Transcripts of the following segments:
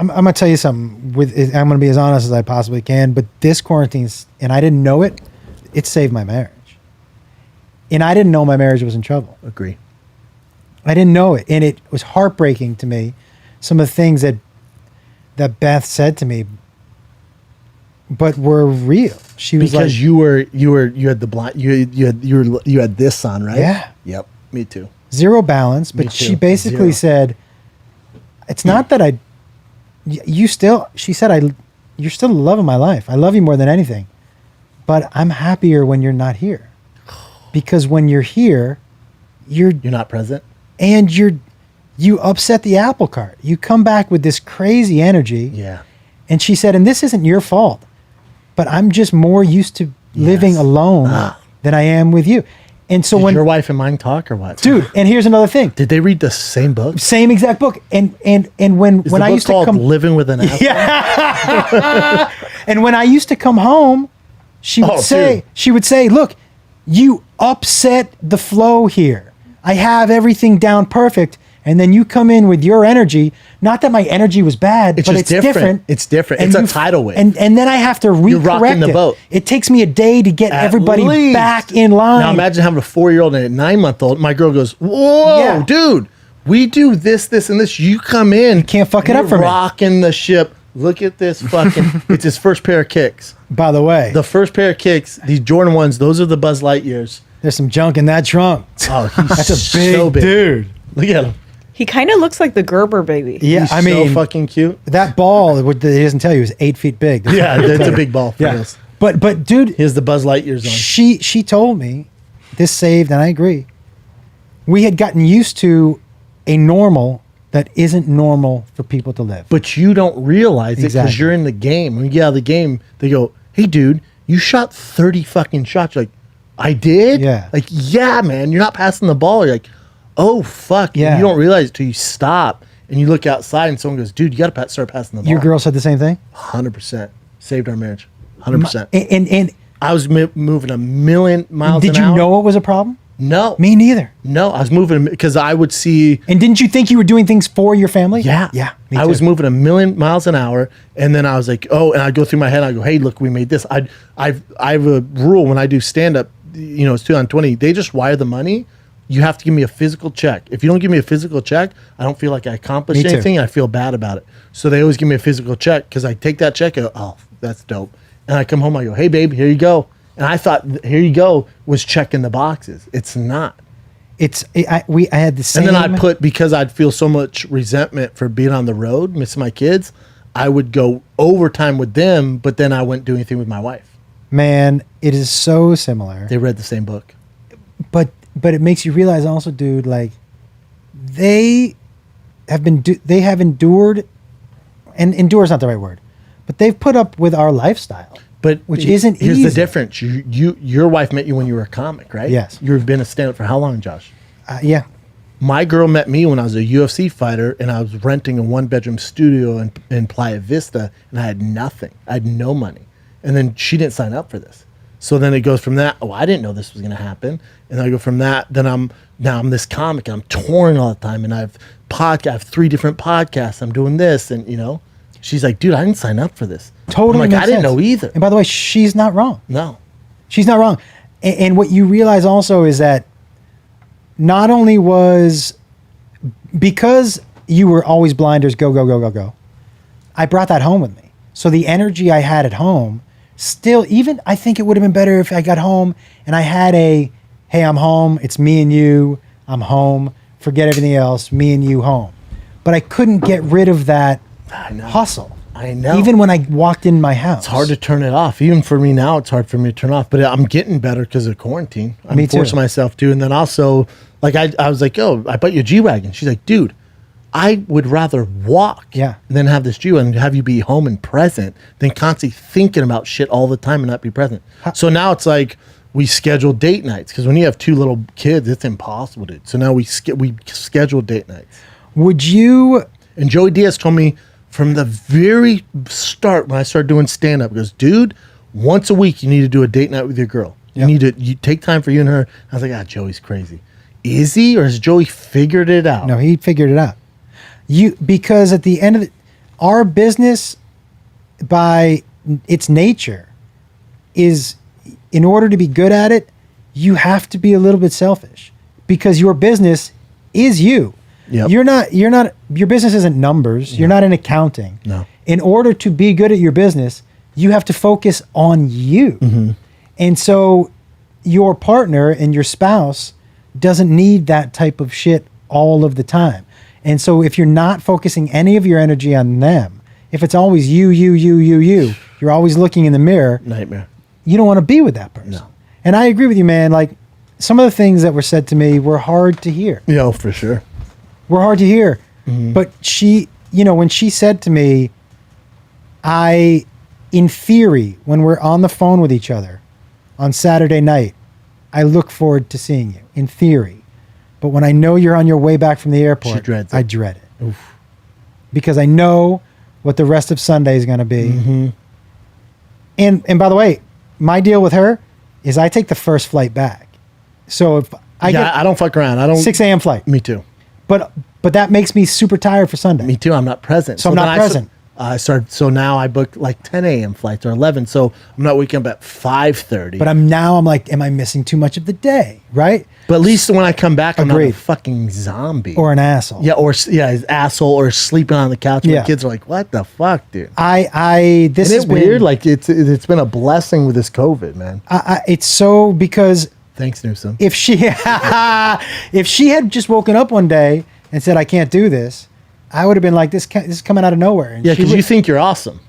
I'm gonna tell you something. I'm gonna be as honest as I possibly can. But this quarantine, and I didn't know it. It saved my marriage. And I didn't know my marriage was in trouble. Agree. I didn't know it, and it was heartbreaking to me. Some of the things that Beth said to me, but were real. She was because like, you had the blind you had this on, right? Yeah. Yep. Me too. zero balance. Me But too. she basically said, "It's not that you still." She said, "You're still the love of my life. I love you more than anything, but I'm happier when you're not here, because when you're here, you're not present, and you upset the apple cart. You come back with this crazy energy." Yeah. And she said, "And this isn't your fault, but I'm just more used to living alone than I am with you." And so when your wife and mine talk or what? Dude, and here's another thing. Did they read the same book? Same exact book. And when Is the I book used to called come Living with an Apple? Yeah. And when I used to come home, she would say, "Look, you upset the flow here. I have everything down perfect. And then you come in with your energy. Not that my energy was bad, but it's different. It's different. And It's a tidal wave. And then I have to You're rocking recorrect the it. boat. It takes me a day to get At everybody least. back in line. Now imagine having a 4-year-old and a 9-month-old. My girl goes, "Whoa, Yeah. dude, we do this, and this. You come in. You can't fuck it up for me." Rocking the ship. Look at this fucking. It's his first pair of kicks. By the way, The first pair of kicks, these Jordan ones, those are the Buzz Lightyears. there's some junk in that trunk. Oh, he's That's a big, so big. dude. Look at him. He kind of looks like the Gerber baby. Yeah, He's I mean, so fucking cute. that ball, what he doesn't tell you, is 8 feet big. Yeah, it's a big ball for Yeah. this. But dude, Here's the Buzz Lightyears on. she told me this saved, and I agree. We had gotten used to a normal that isn't normal for people to live. But you don't realize it because Exactly. you're in the game. When you get out of the game, they go, "Hey, dude, you shot 30 fucking shots." You're like, "I did?" Yeah. Like, yeah, man. You're not passing the ball. You're like, "Oh, fuck." Yeah. And you don't realize it till you stop and you look outside and someone goes, "Dude, you got to start passing the ball." Your girl said the same thing? 100%. Saved our marriage. 100%. And I was moving a million miles did an you hour. know it was a problem? No. Me neither. No, I was moving because I would see. And didn't you think you were doing things for your family? Yeah. Yeah. Me I too. was moving a million miles an hour. And then I was like, oh, and I'd go through my head. I go, hey, look, we made this. I have a rule when I do stand up, it's 2 on 20. They just wire the money. You have to give me a physical check. If you don't give me a physical check, I don't feel like I accomplished Me too. anything. I feel bad about it. So they always give me a physical check because I take that check. I go, oh, that's dope. And I come home. I go, hey, babe, here you go. And I thought, here you go, was checking the boxes. It's not. I had the same. And then I'd put, because I'd feel so much resentment for being on the road, missing my kids, I would go overtime with them, but then I wouldn't do anything with my wife. Man, it is so similar. They read the same book. But it makes you realize also, dude, like they have endured, and endure is not the right word, but they've put up with our lifestyle. But which isn't here's easy. the difference. Your wife met you when you were a comic, right? Yes. You've been a stand-up for how long, Josh? Yeah. My girl met me when I was a UFC fighter, and I was renting a 1-bedroom studio in Playa Vista, and I had nothing. I had no money. And then she didn't sign up for this. So then it goes from that, oh, I didn't know this was going to happen. And I go from that, then I'm this comic, and I'm touring all the time, and I have 3 different podcasts. I'm doing this, and she's like, dude, I didn't sign up for this. Totally. I'm like, makes I didn't sense. know either. And by the way, she's not wrong. No. She's not wrong. And what you realize also is that not only was because you were always blinders, go, go, go, go, go, I brought that home with me. So the energy I had at home, still, even I think it would have been better if I got home and I had hey, I'm home. It's me and you. I'm home. Forget everything else. Me and you home. But I couldn't get rid of that hustle. I know. Even when I walked in my house. It's hard to turn it off. Even for me now, it's hard for me to turn off. But I'm getting better because of quarantine. I'm Me too. forcing myself to. And then also, like I was like, oh, I bought you a G-Wagon. She's like, dude, I would rather walk than have this G-Wagon and have you be home and present than constantly thinking about shit all the time and not be present. So now it's like we schedule date nights because when you have 2 little kids, it's impossible, dude. So now we schedule date nights. Would you? And Joey Diaz told me from the very start when I started doing stand-up, he goes, dude, once a week you need to do a date night with your girl. You take time for you and her. I was like, Joey's crazy. Is he, or has Joey figured it out? No, he figured it out. Because at the end of our business, by its nature, is, in order to be good at it, you have to be a little bit selfish, because your business is you. Yep. You're not, your business isn't numbers. You're not in accounting. No. In order to be good at your business, you have to focus on you. Mm-hmm. And so your partner and your spouse doesn't need that type of shit all of the time. And so if you're not focusing any of your energy on them, if it's always you're always looking in the mirror, Nightmare. you don't want to be with that person. No. And I agree with you, man. Like, some of the things that were said to me were hard to hear. Yeah, for sure. Were hard to hear. But she, when she said to me, in theory, when we're on the phone with each other on Saturday night, I look forward to seeing you, in theory. But when I know you're on your way back from the airport, She dreads it. I dread it. Because I know what the rest of Sunday is going to be. Mm-hmm. And by the way, my deal with her is I take the first flight back. So if I get I don't fuck around. I don't. 6 a.m. flight, Me too. but that makes me super tired for Sunday. Me too. I'm not present. So I'm not then present. I started. So now I book like 10 a.m. flights or 11. So I'm not waking up at 5:30. But I'm like, am I missing too much of the day? Right? But at least when I come back, I'm not a Agreed. fucking zombie. Or an asshole. yeah, his asshole, or sleeping on the couch. Yeah. My kids are like, "What the fuck, dude?" This Isn't is it weird? Like it's been a blessing with this COVID, man. it's so, because Thanks, Newsom. if she had just woken up one day and said, I can't do this, I would have been like, this is coming out of nowhere. And Yeah, she because you would- think you're awesome.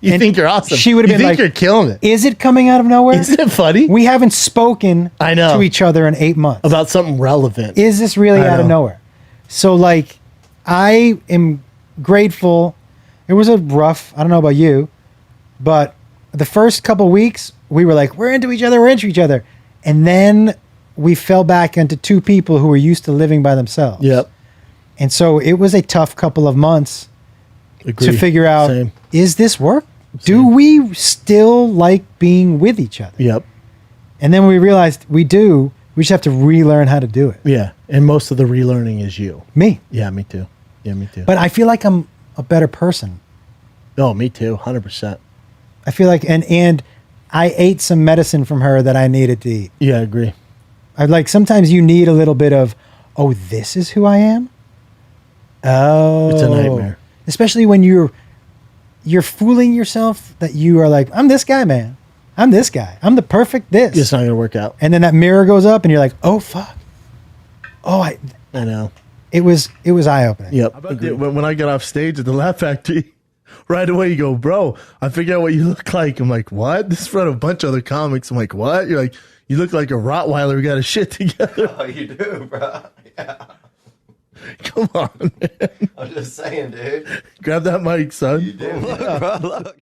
You And think you're awesome. she would have You been think like, you're killing it. Is it coming out of nowhere? Isn't it funny? We haven't spoken I know. to each other in 8 months. About something relevant. Is this really I out of know. nowhere? So, like, I am grateful. It was a rough, I don't know about you, but the first couple weeks, we were like, we're into each other. And then we fell back into two people who were used to living by themselves. Yep. And so it was a tough couple of months Agree. to figure out, Same. is this work? Do we still like being with each other? Yep. And then we realized we do. We just have to relearn how to do it. Yeah. And most of the relearning is you. Me. Yeah, me too. Yeah, me too. But I feel like I'm a better person. Oh, me too. 100%. I feel like, and I ate some medicine from her that I needed to eat. Yeah, I agree. I like, sometimes you need a little bit of, oh, this is who I am. Oh, It's a nightmare. Especially when you're fooling yourself that you are like, I'm this guy, man. I'm this guy. I'm the perfect this. It's not going to work out. And then that mirror goes up and you're like, oh, fuck. Oh, I know. it was eye opening. Yep. How about when I got off stage at the Laugh Factory, right away you go, bro, I figured out what you look like. I'm like, what? This is in front of a bunch of other comics. I'm like, what? You're like, you look like a Rottweiler. We got a shit together. Oh, you do, bro. Yeah. Come on, man. I'm just saying, dude. Grab that mic, son. You do. Look, bro, look.